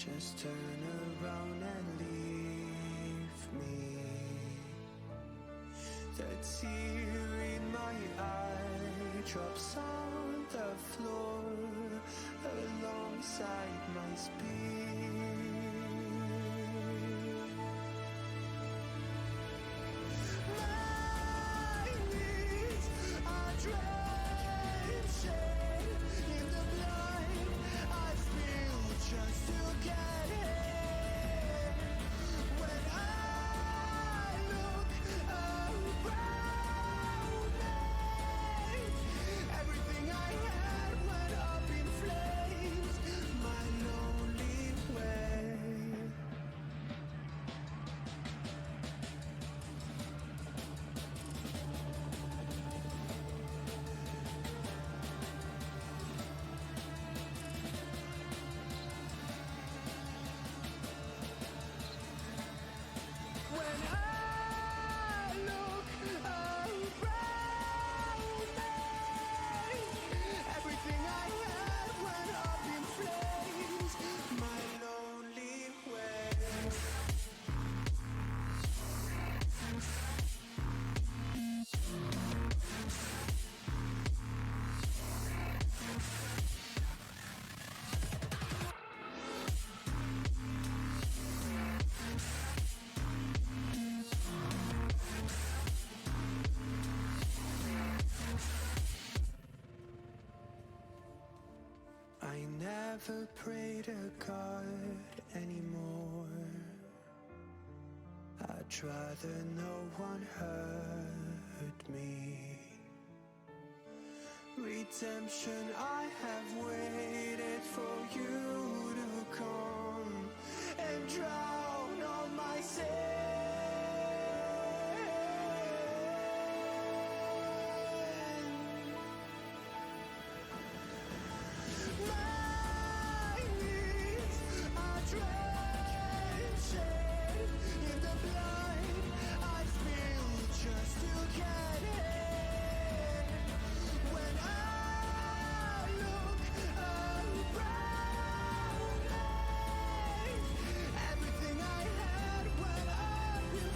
Just turn around and leave me. The tear in my eye drops on the floor alongside my speed. My knees are drenching in the blood I spill just to get in. When I look around me, everything I had went up in flames. My lonely way. When I look around me, everything I had went up in flames. My lonely way. I never pray to God anymore. I'd rather no one hurt me. Redemption, I have waited for you to come and drown all my sin. My knees are drenching in the blood I spill just to get in. When I look around me, everything I had went up in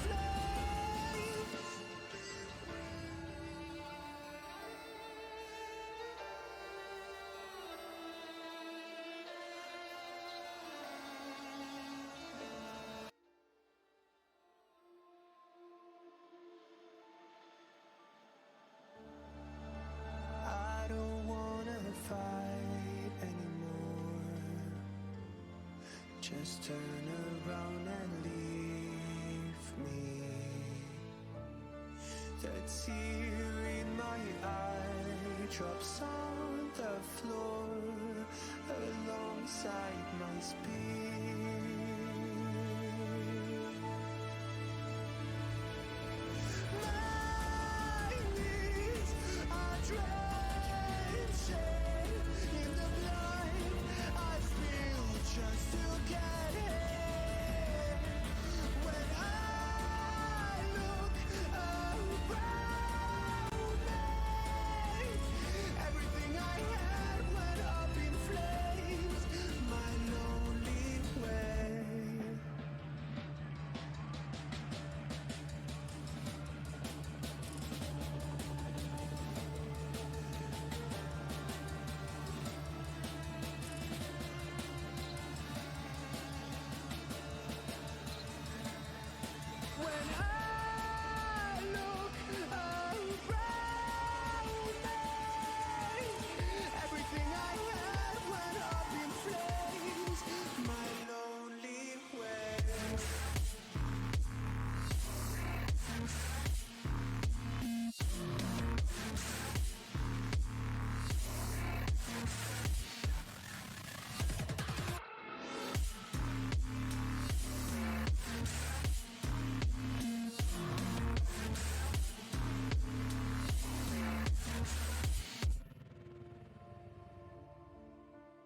I don't wanna fight anymore. Just turn around and leave me. The tear in my eye drops on the floor alongside my speed. My knees are drenching in the blood I spill just to get in. When I look around me, everything I had went up in flames. My lonely way. When I look around me, everything I had went up in flames. My lonely way.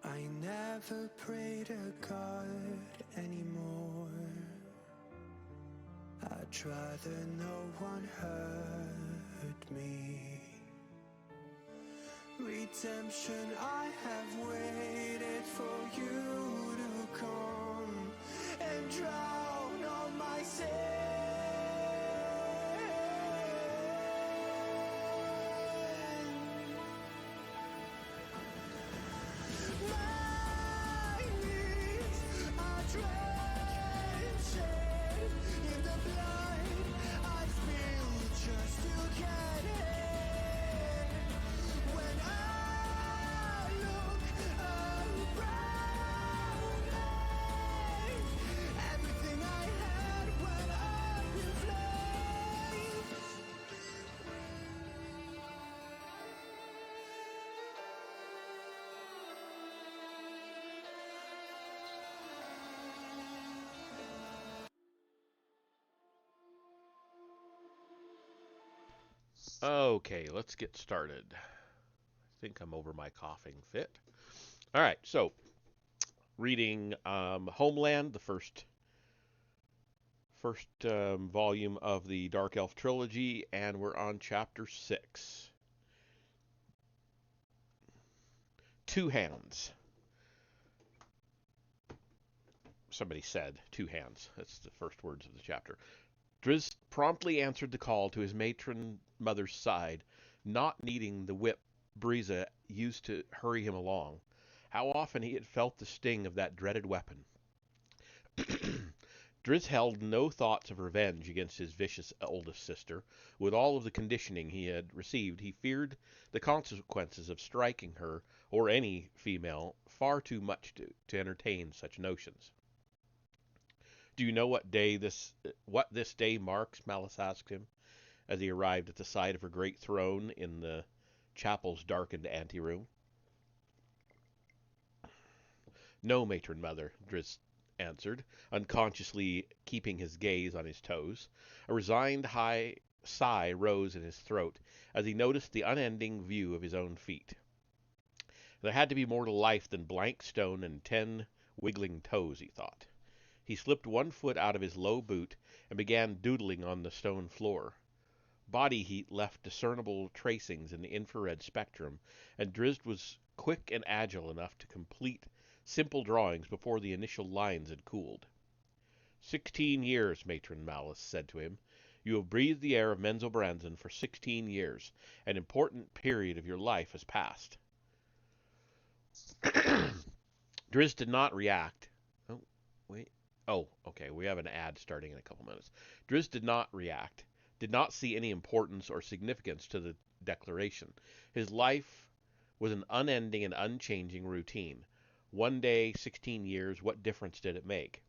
I never pray to God anymore. I'd rather no one hurt me. Redemption, I have waited for you to come drown all my sins. My knees are drenching in the blood I spill just to get in. When I look around me, everything I had went up in flames. Okay, let's get started. I think I'm over my coughing fit. All right, so reading Homeland, the first volume of the Dark Elf Trilogy, and we're on chapter 6. Two hands. Somebody said two hands. That's the first words of the chapter. Drizzt promptly answered the call to his matron mother's side, not needing the whip Briza used to hurry him along. How often he had felt the sting of that dreaded weapon. Drizzt held no thoughts of revenge against his vicious oldest sister. With all of the conditioning he had received, he feared the consequences of striking her, or any female, far too much to entertain such notions. "Do you know what this day marks?" Malice asked him, as he arrived at the side of her great throne in the chapel's darkened anteroom. "No, matron mother," Drizzt answered, unconsciously keeping his gaze on his toes. A resigned high sigh rose in his throat as he noticed the unending view of his own feet. There had to be more to life than blank stone and 10 wiggling toes, he thought. He slipped one foot out of his low boot and began doodling on the stone floor. Body heat left discernible tracings in the infrared spectrum, and Drizzt was quick and agile enough to complete simple drawings before the initial lines had cooled. 16 years, Matron Malice said to him. You have breathed the air of Menzoberranzan for 16 years. An important period of your life has passed. Drizzt did not react. Oh, wait. Oh, okay, we have an ad starting in a couple minutes. Drizzt did not react, did not see any importance or significance to the declaration. His life was an unending and unchanging routine. One day, 16 years, what difference did it make?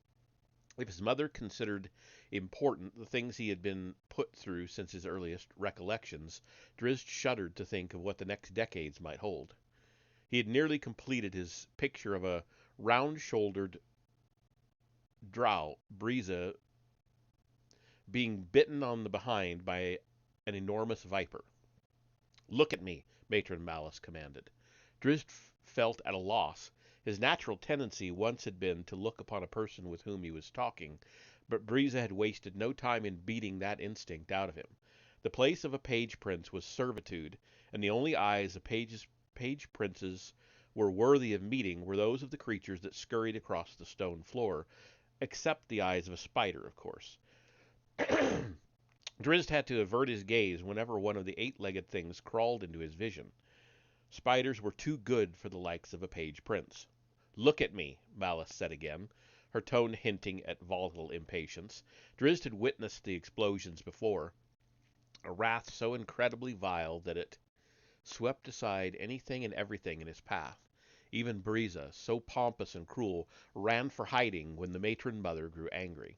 If his mother considered important the things he had been put through since his earliest recollections, Drizzt shuddered to think of what the next decades might hold. He had nearly completed his picture of a round-shouldered drow, Briza, being bitten on the behind by an enormous viper. "Look at me," Matron Malice commanded. Drizzt felt at a loss. His natural tendency once had been to look upon a person with whom he was talking, but Briza had wasted no time in beating that instinct out of him. The place of a page prince was servitude, and the only eyes a page princes were worthy of meeting were those of the creatures that scurried across the stone floor, except the eyes of a spider, of course. Drizzt had to avert his gaze whenever one of the 8-legged things crawled into his vision. Spiders were too good for the likes of a page prince. "Look at me," Malice said again, her tone hinting at volatile impatience. Drizzt had witnessed the explosions before, a wrath so incredibly vile that it swept aside anything and everything in his path. Even Briza, so pompous and cruel, ran for hiding when the matron mother grew angry.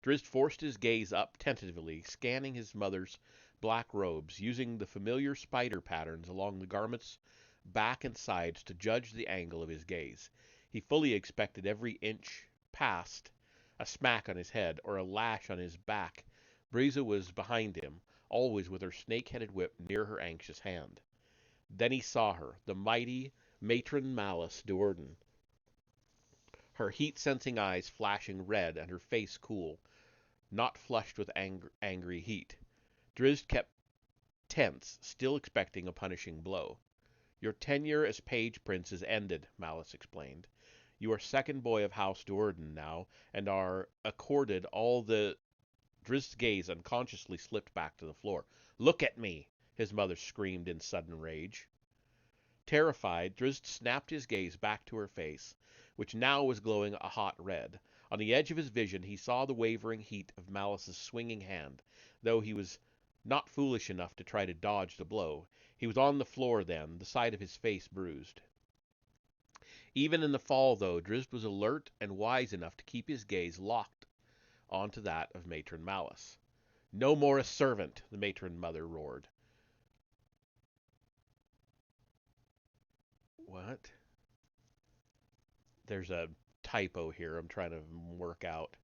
Drizzt forced his gaze up tentatively, scanning his mother's black robes, using the familiar spider patterns along the garment's back and sides to judge the angle of his gaze. He fully expected every inch past a smack on his head or a lash on his back. Briza was behind him, always with her snake-headed whip near her anxious hand. Then he saw her, the mighty Matron Malice de Urden, her heat-sensing eyes flashing red and her face cool, not flushed with angry heat. Drizzt kept tense, still expecting a punishing blow. "Your tenure as page prince is ended," Malice explained. You are second boy of House Urden now, and are accorded all the Drizzt's gaze unconsciously slipped back to the floor. "Look at me!" his mother screamed in sudden rage. Terrified, Drizzt snapped his gaze back to her face, which now was glowing a hot red. On the edge of his vision he saw the wavering heat of Malice's swinging hand, though he was not foolish enough to try to dodge the blow. He was on the floor then, the side of his face bruised. Even in the fall, though, Drizzt was alert and wise enough to keep his gaze locked onto that of Matron Malice. "No more a servant," the matron mother roared. What? There's a typo here I'm trying to work out.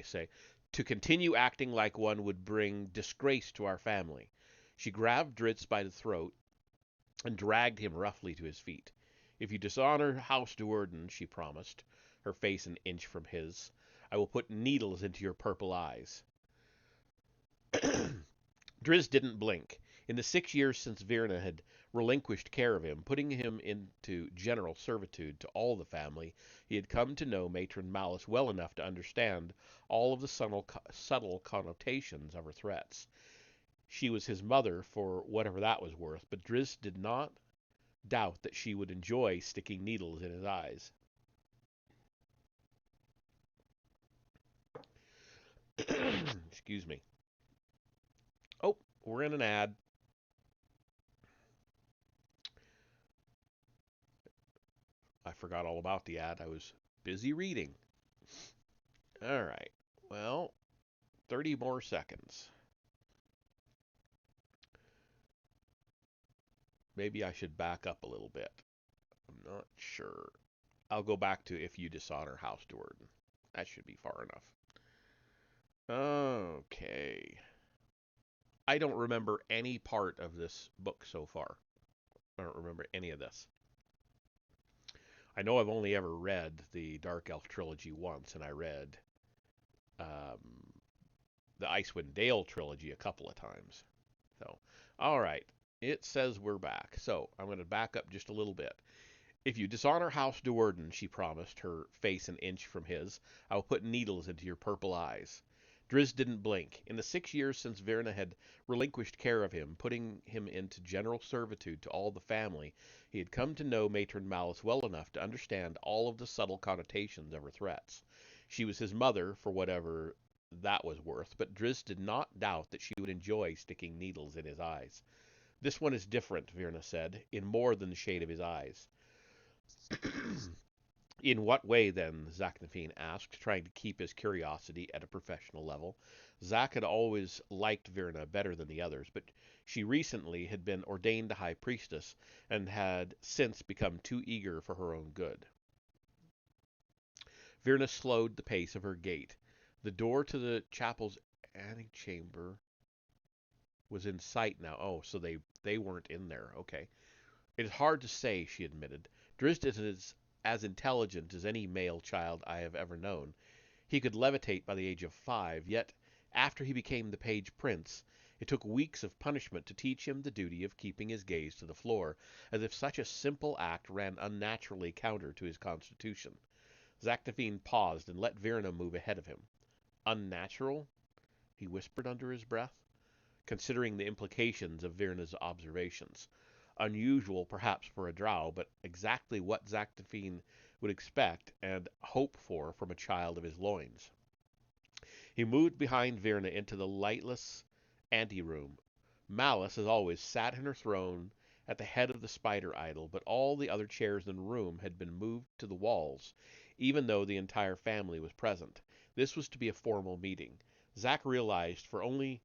Say, to continue acting like one would bring disgrace to our family. She grabbed Drizzt by the throat and dragged him roughly to his feet. "If you dishonor House Duerden," she promised, her face an inch from his, "I will put needles into your purple eyes." Drizzt didn't blink. In the 6 years since Virna had relinquished care of him, putting him into general servitude to all the family, he had come to know Matron Malice well enough to understand all of the subtle connotations of her threats. She was his mother, for whatever that was worth, but Drizzt did not doubt that she would enjoy sticking needles in his eyes. Excuse me. Oh, we're in an ad. I forgot all about the ad. I was busy reading. All right. Well, 30 more seconds. Maybe I should back up a little bit. I'm not sure. I'll go back to "If You Dishonor House Duerden." That should be far enough. Okay. I don't remember any part of this book so far. I don't remember any of this. I know I've only ever read the Dark Elf Trilogy once, and I read um, the Icewind Dale Trilogy a couple of times. So, all right. It says we're back. So, I'm going to back up just a little bit. "If you dishonor House Duerden," she promised, her face an inch from his, "I will put needles into your purple eyes." Drizzt didn't blink. In the 6 years since Virna had relinquished care of him, putting him into general servitude to all the family, he had come to know Matron Malice well enough to understand all of the subtle connotations of her threats. She was his mother, for whatever that was worth, but Drizzt did not doubt that she would enjoy sticking needles in his eyes. "This one is different," Virna said, "in more than the shade of his eyes." "In what way, then?" Zaknafine asked, trying to keep his curiosity at a professional level. Zak had always liked Virna better than the others, but she recently had been ordained a high priestess, and had since become too eager for her own good. Virna slowed the pace of her gait. The door to the chapel's antechamber was in sight now. Oh, so they weren't in there. Okay. "It is hard to say," she admitted. "Drizzt is as intelligent as any male child I have ever known. He could levitate by the age of 5, yet after he became the page prince, it took weeks of punishment to teach him the duty of keeping his gaze to the floor, as if such a simple act ran unnaturally counter to his constitution." Zaknafine paused and let Virna move ahead of him. "Unnatural?" he whispered under his breath, considering the implications of Virna's observations. Unusual, perhaps, for a drow, but exactly what Zaknafine would expect and hope for from a child of his loins. He moved behind Virna into the lightless anteroom. Malice, as always, sat in her throne at the head of the spider idol, but all the other chairs in the room had been moved to the walls, even though the entire family was present. This was to be a formal meeting. Zach realized, for only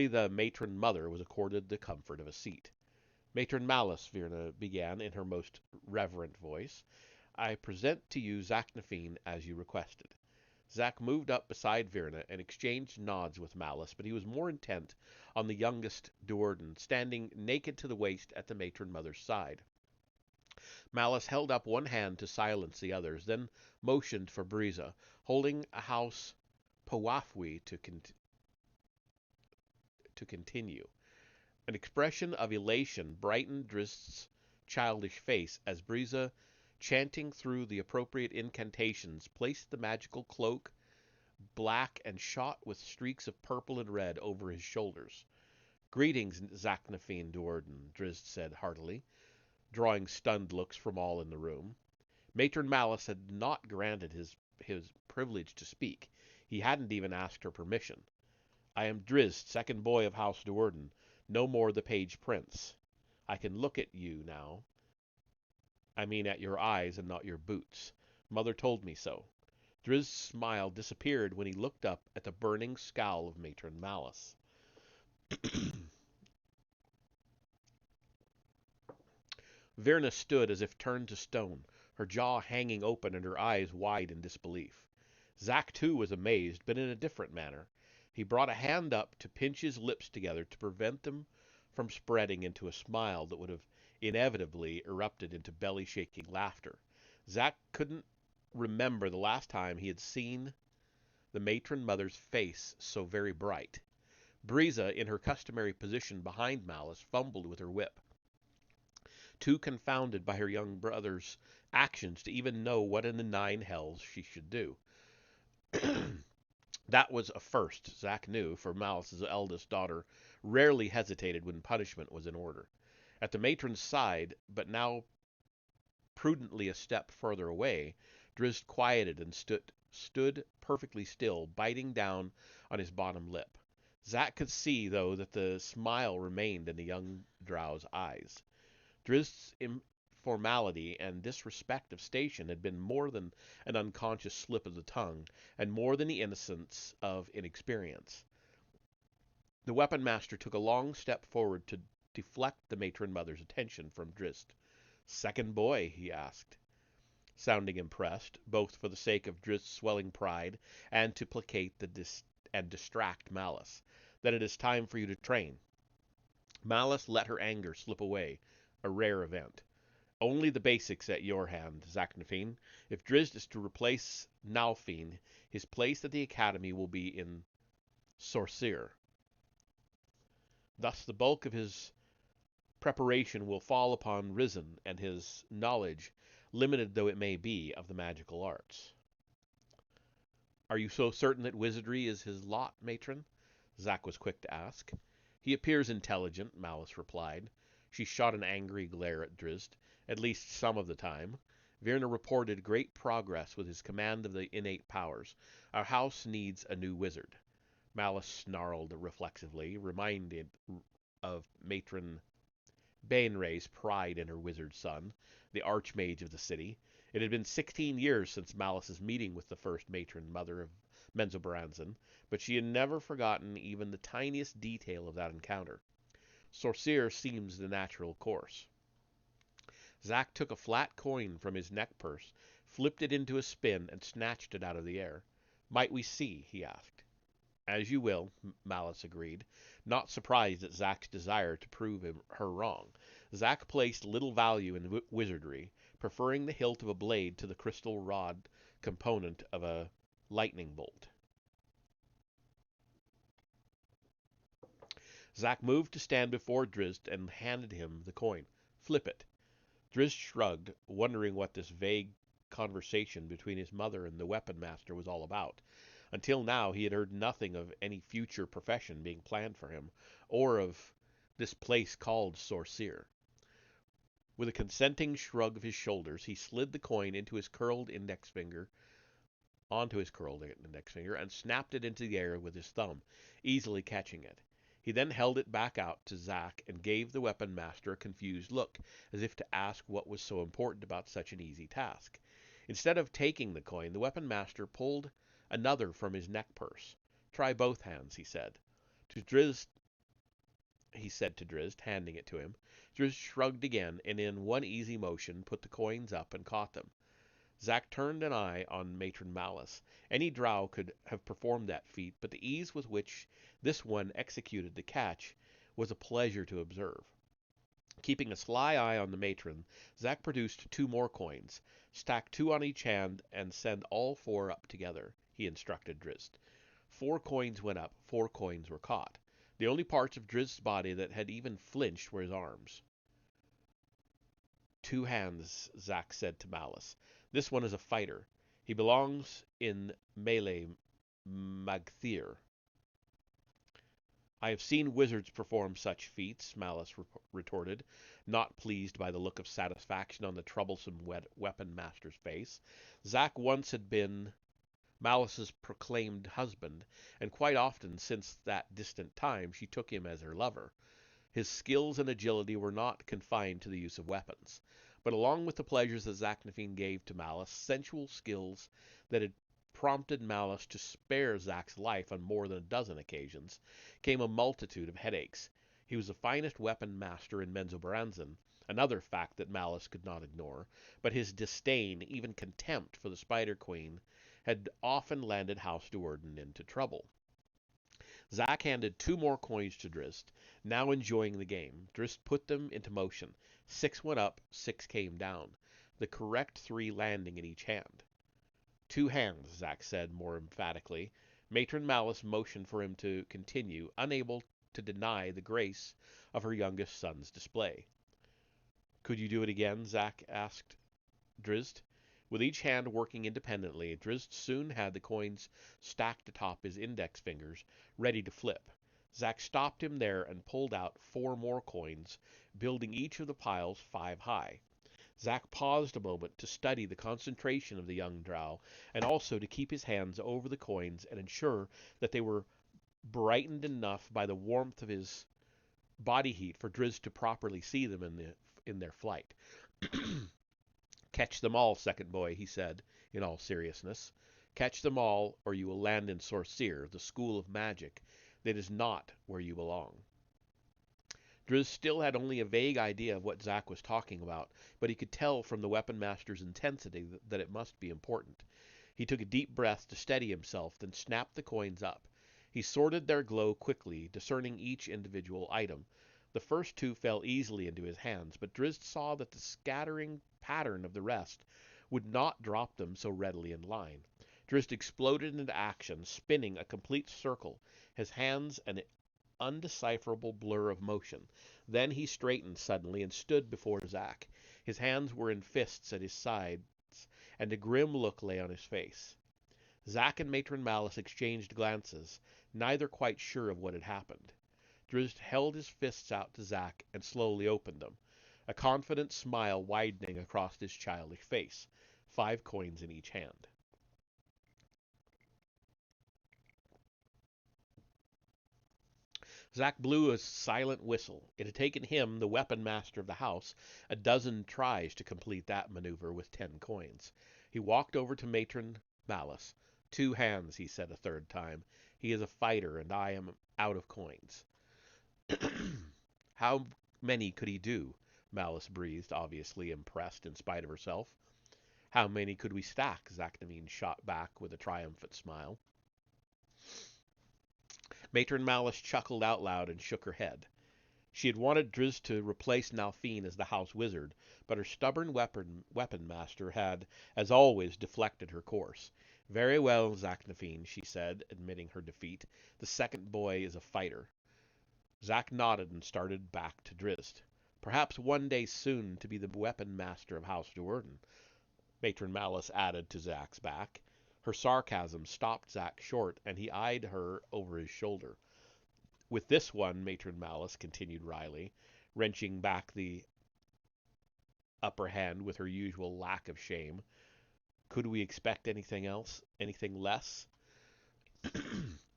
the matron mother was accorded the comfort of a seat. "Matron Malice," Virna began in her most reverent voice, "I present to you Zaknafine as you requested." Zak moved up beside Virna and exchanged nods with Malice, but he was more intent on the youngest Duerden, standing naked to the waist at the matron mother's side. Malice held up one hand to silence the others, then motioned for Briza, holding a house Powafwi to continue. An expression of elation brightened Drizzt's childish face as Briza, chanting through the appropriate incantations, placed the magical cloak, black and shot with streaks of purple and red, over his shoulders. "Greetings, Zaknafine Duerden," Drizzt said heartily, drawing stunned looks from all in the room. Matron Malice had not granted his privilege to speak. He hadn't even asked her permission. "I am Drizzt, second boy of House Duerden, no more the page prince. I can look at you now. I mean at your eyes and not your boots. Mother told me so." Drizzt's smile disappeared when he looked up at the burning scowl of Matron Malice. Virna stood as if turned to stone, her jaw hanging open and her eyes wide in disbelief. Zack, too, was amazed, but in a different manner. He brought a hand up to pinch his lips together to prevent them from spreading into a smile that would have inevitably erupted into belly-shaking laughter. Zack couldn't remember the last time he had seen the matron mother's face so very bright. Briza, in her customary position behind Malice, fumbled with her whip, too confounded by her young brother's actions to even know what in the nine hells she should do. That was a first, Zack knew, for Malice's eldest daughter rarely hesitated when punishment was in order. At the matron's side, but now prudently a step further away, Drizzt quieted and stood perfectly still, biting down on his bottom lip. Zack could see, though, that the smile remained in the young drow's eyes. Drizzt's informality and disrespect of station had been more than an unconscious slip of the tongue, and more than the innocence of inexperience. The weapon master took a long step forward to deflect the matron mother's attention from Drizzt. "Second boy?" he asked, sounding impressed, both for the sake of Drizzt's swelling pride and to placate and distract Malice. "Then it is time for you to train." Malice let her anger slip away, a rare event. "Only the basics at your hand, Zaknafine. If Drizzt is to replace Nalfine, his place at the academy will be in Sorcerer. Thus the bulk of his preparation will fall upon Risen and his knowledge, limited though it may be, of the magical arts." "Are you so certain that wizardry is his lot, matron?" Zack was quick to ask. "He appears intelligent," Malice replied. She shot an angry glare at Drizzt, "at least some of the time. Virna reported great progress with his command of the innate powers. Our house needs a new wizard." Malice snarled reflexively, reminded of Matron Bainray's pride in her wizard son, the archmage of the city. It had been 16 years since Malice's meeting with the first matron mother of Menzoberranzan, but she had never forgotten even the tiniest detail of that encounter. Sorcerer seems the natural course. Zack took a flat coin from his neck purse, flipped it into a spin, and snatched it out of the air. "Might we see?" he asked. "As you will," Malice agreed, not surprised at Zack's desire to prove her wrong. Zack placed little value in wizardry, preferring the hilt of a blade to the crystal rod component of a lightning bolt. Zack moved to stand before Drizzt and handed him the coin. "Flip it." Drizzt shrugged, wondering what this vague conversation between his mother and the weapon master was all about. Until now he had heard nothing of any future profession being planned for him, or of this place called Sorcerer. With a consenting shrug of his shoulders, he slid the coin onto his curled index finger, and snapped it into the air with his thumb, easily catching it. He then held it back out to Zack and gave the weapon master a confused look, as if to ask what was so important about such an easy task. Instead of taking the coin, the weapon master pulled another from his neck purse. "Try both hands," he said. To Drizzt, handing it to him. Drizzt shrugged again, and in one easy motion put the coins up and caught them. Zack turned an eye on Matron Malice. Any drow could have performed that feat, but the ease with which this one executed the catch was a pleasure to observe. Keeping a sly eye on the matron, Zack produced 2 more coins. "Stack 2 on each hand and send all 4 up together," he instructed Drizzt. 4 coins went up, 4 coins were caught. The only parts of Drizzt's body that had even flinched were his arms. Two hands, Zack said to Malice. This one is a fighter. He belongs in melee Magthir. I have seen wizards perform such feats, Malice retorted, not pleased by the look of satisfaction on the troublesome weapon master's face. Zack once had been Malice's proclaimed husband, and quite often since that distant time she took him as her lover. His skills and agility were not confined to the use of weapons, but along with the pleasures that Zaknafine gave to Malice, sensual skills that had prompted Malice to spare Zack's life on more than a dozen occasions, came a multitude of headaches. He was the finest weapon master in Menzoberranzan, another fact that Malice could not ignore, but his disdain, even contempt for the Spider Queen, had often landed House de Urden into trouble. Zack handed 2 more coins to Drizzt, now enjoying the game. Drizzt put them into motion. 6 went up, 6 came down, the correct 3 landing in each hand. 2 hands, Zack said more emphatically. Matron Malice motioned for him to continue, unable to deny the grace of her youngest son's display. Could you do it again? Zack asked Drizzt. With each hand working independently, Drizzt soon had the coins stacked atop his index fingers, ready to flip. Zack stopped him there and pulled out 4 more coins, building each of the piles 5 high. Zack paused a moment to study the concentration of the young drow, and also to keep his hands over the coins and ensure that they were brightened enough by the warmth of his body heat for Drizzt to properly see them in their flight. Catch them all, second boy, he said, in all seriousness. Catch them all, or you will land in Sorceer, the school of magic that is not where you belong. Drizzt still had only a vague idea of what Zack was talking about, but he could tell from the weapon master's intensity that it must be important. He took a deep breath to steady himself, then snapped the coins up. He sorted their glow quickly, discerning each individual item. The first 2 fell easily into his hands, but Drizzt saw that the scattering pattern of the rest would not drop them so readily in line. Drizzt exploded into action, spinning a complete circle, his hands an undecipherable blur of motion. Then he straightened suddenly and stood before Zack. His hands were in fists at his sides, and a grim look lay on his face. Zack and Matron Malice exchanged glances, neither quite sure of what had happened. Drizzt held his fists out to Zack and slowly opened them, a confident smile widening across his childish face, 5 coins in each hand. Zack blew a silent whistle. It had taken him, the weapon master of the house, a dozen tries to complete that maneuver with 10 coins. He walked over to Matron Malice. 2 hands, he said a third time. He is a fighter, and I am out of coins. How many could he do? Malice breathed, obviously impressed in spite of herself. How many could we stack? Zaknamine shot back with a triumphant smile. Matron Malice chuckled out loud and shook her head. She had wanted Drizzt to replace Nalfine as the house wizard, but her stubborn weapon master had, as always, deflected her course. Very well, Zaknafine, she said, admitting her defeat. The second boy is a fighter. Zack nodded and started back to Drizzt. Perhaps one day soon to be the weapon master of House de Urden, Matron Malice added to Zack's back. Her sarcasm stopped Zack short, and he eyed her over his shoulder. With this one, Matron Malice continued wryly, wrenching back the upper hand with her usual lack of shame. Could we expect anything else? Anything less?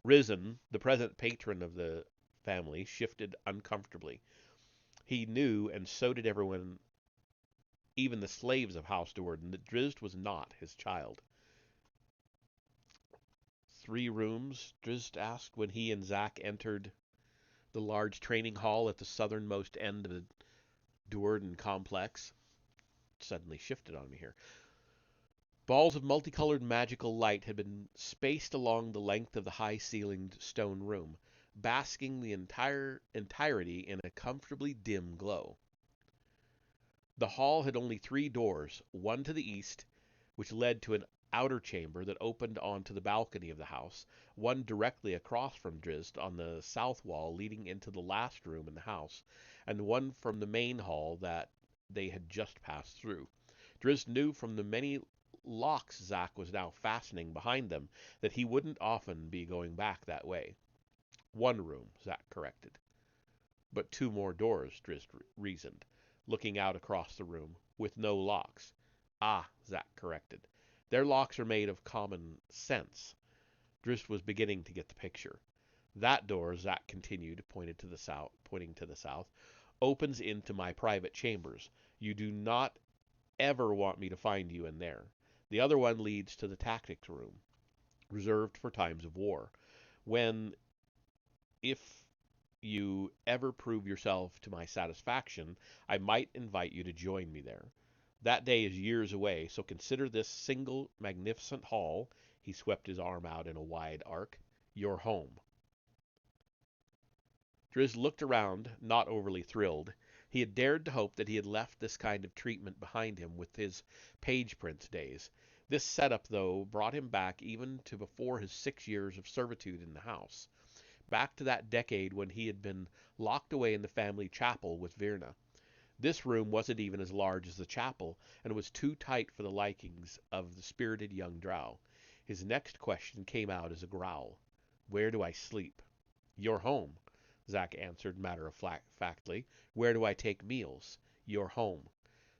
Risen, the present patron of the family, shifted uncomfortably. He knew, and so did everyone, even the slaves of House de Urden, that Drizzt was not his child. 3 rooms? Drizzt asked when he and Zack entered the large training hall at the southernmost end of the Duerden complex. Suddenly shifted on me here. Balls of multicolored magical light had been spaced along the length of the high-ceilinged stone room, basking the entirety in a comfortably dim glow. The hall had only 3 doors, one to the east, which led to an outer chamber that opened onto the balcony of the house, one directly across from Drizzt on the south wall leading into the last room in the house, and one from the main hall that they had just passed through. Drizzt knew from the many locks Zack was now fastening behind them that he wouldn't often be going back that way. One room, Zack corrected. But two more doors, Drizzt reasoned, looking out across the room, with no locks. Ah, Zack corrected. Their locks are made of common sense. Drizzt was beginning to get the picture. That door, Zack continued, pointing to the south, opens into my private chambers. You do not ever want me to find you in there. The other one leads to the tactics room, reserved for times of war. When, if you ever prove yourself to my satisfaction, I might invite you to join me there. That day is years away, so consider this single magnificent hall, he swept his arm out in a wide arc, your home. Drizzt looked around, not overly thrilled. He had dared to hope that he had left this kind of treatment behind him with his page prince days. This setup, though, brought him back even to before his 6 years of servitude in the house. Back to that decade when he had been locked away in the family chapel with Virna. This room wasn't even as large as the chapel, and was too tight for the likings of the spirited young drow. His next question came out as a growl. Where do I sleep? Your home, Zack answered matter-of-factly. Where do I take meals? Your home.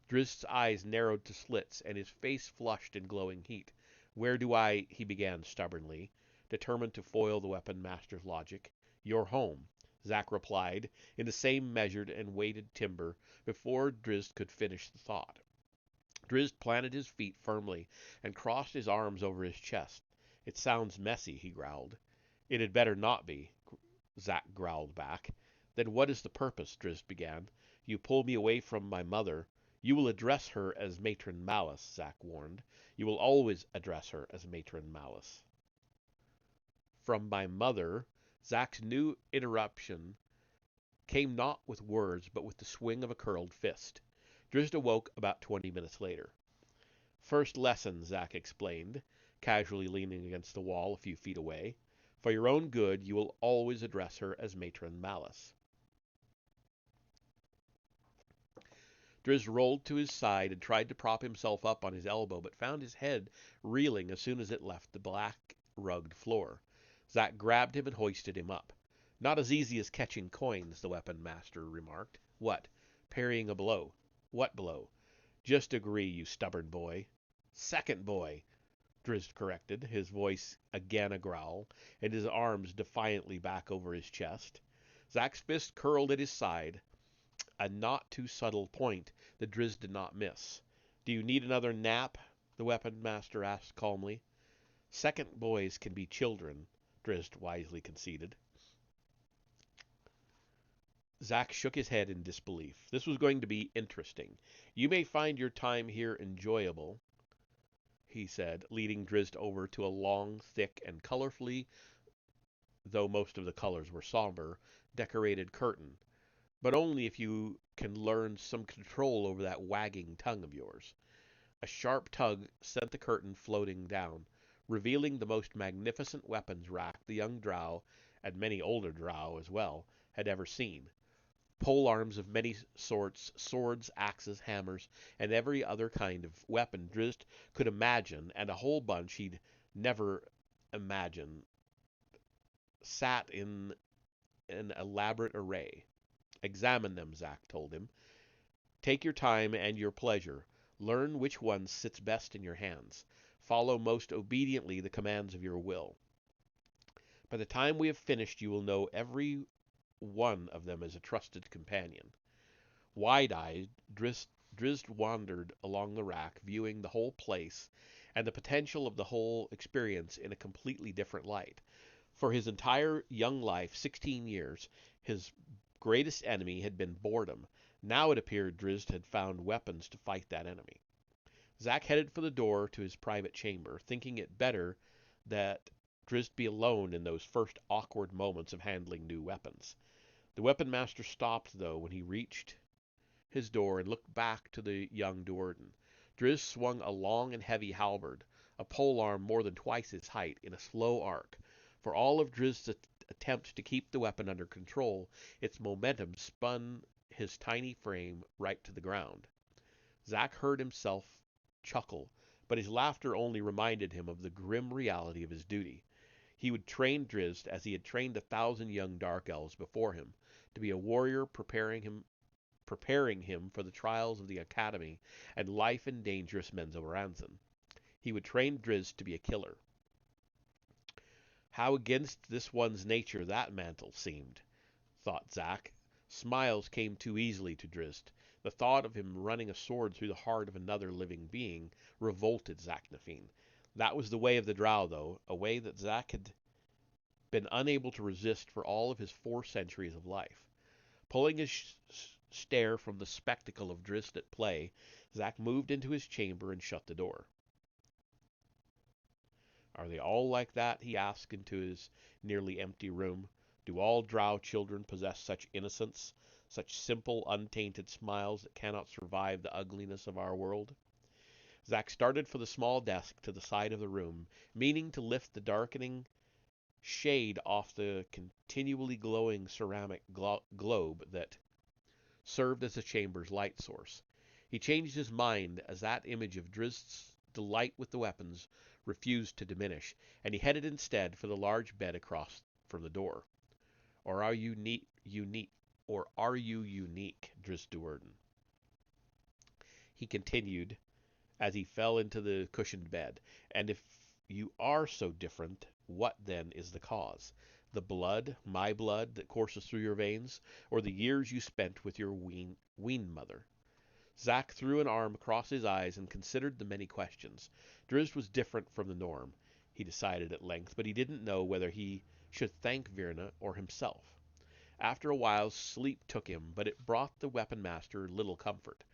Drizzt's eyes narrowed to slits, and his face flushed in glowing heat. Where do I, he began stubbornly, determined to foil the weapon master's logic. Your home, Zack replied, in the same measured and weighted timbre, before Drizzt could finish the thought. Drizzt planted his feet firmly and crossed his arms over his chest. It sounds messy, he growled. It had better not be, Zack growled back. Then what is the purpose? Drizzt began. You pull me away from my mother. You will address her as Matron Malice, Zack warned. You will always address her as Matron Malice. From my mother, Zack's new interruption came not with words, but with the swing of a curled fist. Drizzt awoke about 20 minutes later. First lesson, Zack explained, casually leaning against the wall a few feet away. For your own good, you will always address her as Matron Malice. Drizzt rolled to his side and tried to prop himself up on his elbow, but found his head reeling as soon as it left the black-rugged floor. Zack grabbed him and hoisted him up. Not as easy as catching coins, the weapon master remarked. What? Parrying a blow. What blow? Just agree, you stubborn boy. Second boy, Drizzt corrected, his voice again a growl, and his arms defiantly back over his chest. Zack's fist curled at his side, a not too subtle point that Drizzt did not miss. Do you need another nap? The weapon master asked calmly. Second boys can be children, Drizzt wisely conceded. Zack shook his head in disbelief. This was going to be interesting. You may find your time here enjoyable, he said, leading Drizzt over to a long, thick, and colorfully, though most of the colors were somber, decorated curtain, but only if you can learn some control over that wagging tongue of yours. A sharp tug sent the curtain floating down, revealing the most magnificent weapons rack the young drow, and many older drow as well, had ever seen. Pole arms of many sorts, swords, axes, hammers, and every other kind of weapon Drizzt could imagine, and a whole bunch he'd never imagined, sat in an elaborate array. Examine them, Zack told him. Take your time and your pleasure. Learn which one sits best in your hands. Follow most obediently the commands of your will. By the time we have finished, you will know every one of them as a trusted companion. Wide-eyed, Drizzt wandered along the rack, viewing the whole place and the potential of the whole experience in a completely different light. For his entire young life, 16 years, his greatest enemy had been boredom. Now it appeared Drizzt had found weapons to fight that enemy. Zack headed for the door to his private chamber, thinking it better that Drizzt be alone in those first awkward moments of handling new weapons. The weapon master stopped, though, when he reached his door and looked back to the young Urden. Drizzt swung a long and heavy halberd, a polearm more than twice his height, in a slow arc. For all of Drizzt's attempt to keep the weapon under control, its momentum spun his tiny frame right to the ground. Zack heard himself chuckle, but his laughter only reminded him of the grim reality of his duty. He would train Drizzt as he had trained 1,000 young Dark Elves before him, to be a warrior preparing him for the trials of the Academy and life in dangerous Menzoberranzan. He would train Drizzt to be a killer. How against this one's nature that mantle seemed, thought Zack. Smiles came too easily to Drizzt. The thought of him running a sword through the heart of another living being revolted Zaknafein. That was the way of the drow, though, a way that Zack had been unable to resist for all of his 4 centuries of life. Pulling his stare from the spectacle of Drizzt at play, Zack moved into his chamber and shut the door. Are they all like that? He asked into his nearly empty room. Do all drow children possess such innocence, such simple, untainted smiles that cannot survive the ugliness of our world? Zack started for the small desk to the side of the room, meaning to lift the darkening shade off the continually glowing ceramic globe that served as the chamber's light source. He changed his mind as that image of Drizzt's delight with the weapons refused to diminish, and he headed instead for the large bed across from the door. Or are you unique? Or are you unique, Drizzt Do? He continued as he fell into the cushioned bed. And if you are so different, what then is the cause? The blood, my blood, that courses through your veins, or the years you spent with your wean mother? Zack threw an arm across his eyes and considered the many questions. Drizzt was different from the norm, he decided at length, but he didn't know whether he should thank Virna or himself. After a while, sleep took him, but it brought the weapon master little comfort.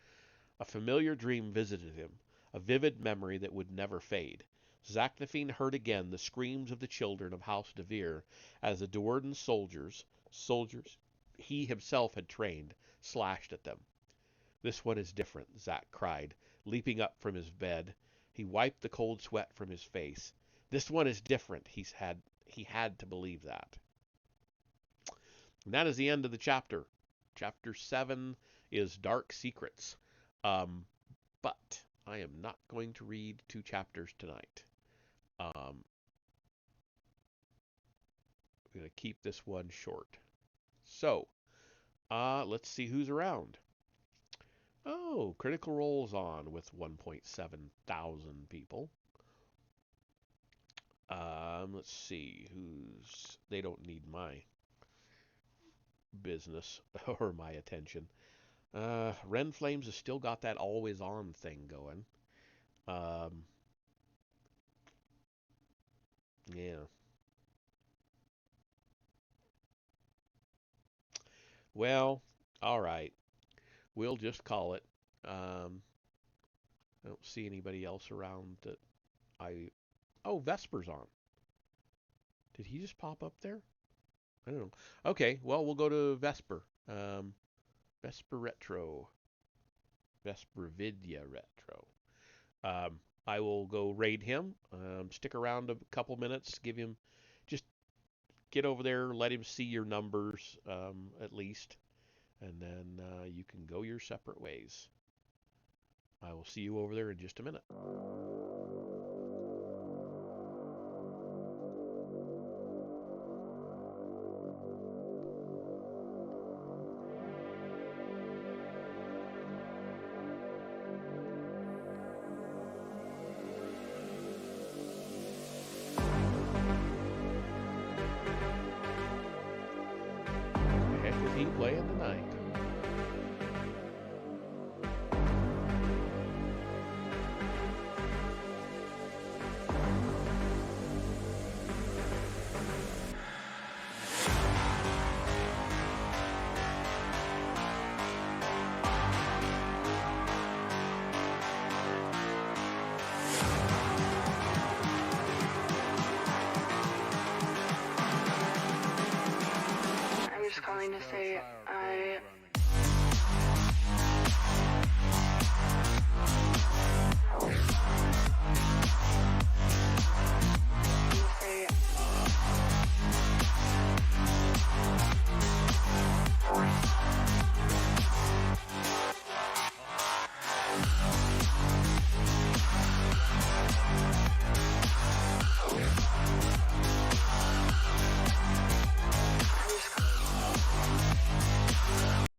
A familiar dream visited him, a vivid memory that would never fade. Zaknafein heard again the screams of the children of House de Vere as the Duerden soldiers he himself had trained, slashed at them. This one is different, Zack cried, leaping up from his bed. He wiped the cold sweat from his face. This one is different, he had to believe that. And that is the end of the chapter. Chapter 7 is Dark Secrets. But I am not going to read 2 chapters tonight. I'm going to keep this one short. So, let's see who's around. Oh, Critical Role's on with 1.7 thousand people. Let's see who's... They don't need my business or my attention. Ren Flames has still got that always on thing going. Yeah. Well, all right. We'll just call it. I don't see anybody else around that I... Oh, Vesper's on. Did he just pop up there? I don't know. Okay, well, we'll go to Vesper. Vesper Retro. Vespervidia Retro. I will go raid him. Stick around a couple minutes. Give him... Just get over there. Let him see your numbers, at least. And then you can go your separate ways. I will see you over there in just a minute. The heck is he playing tonight? I'm just calling to say I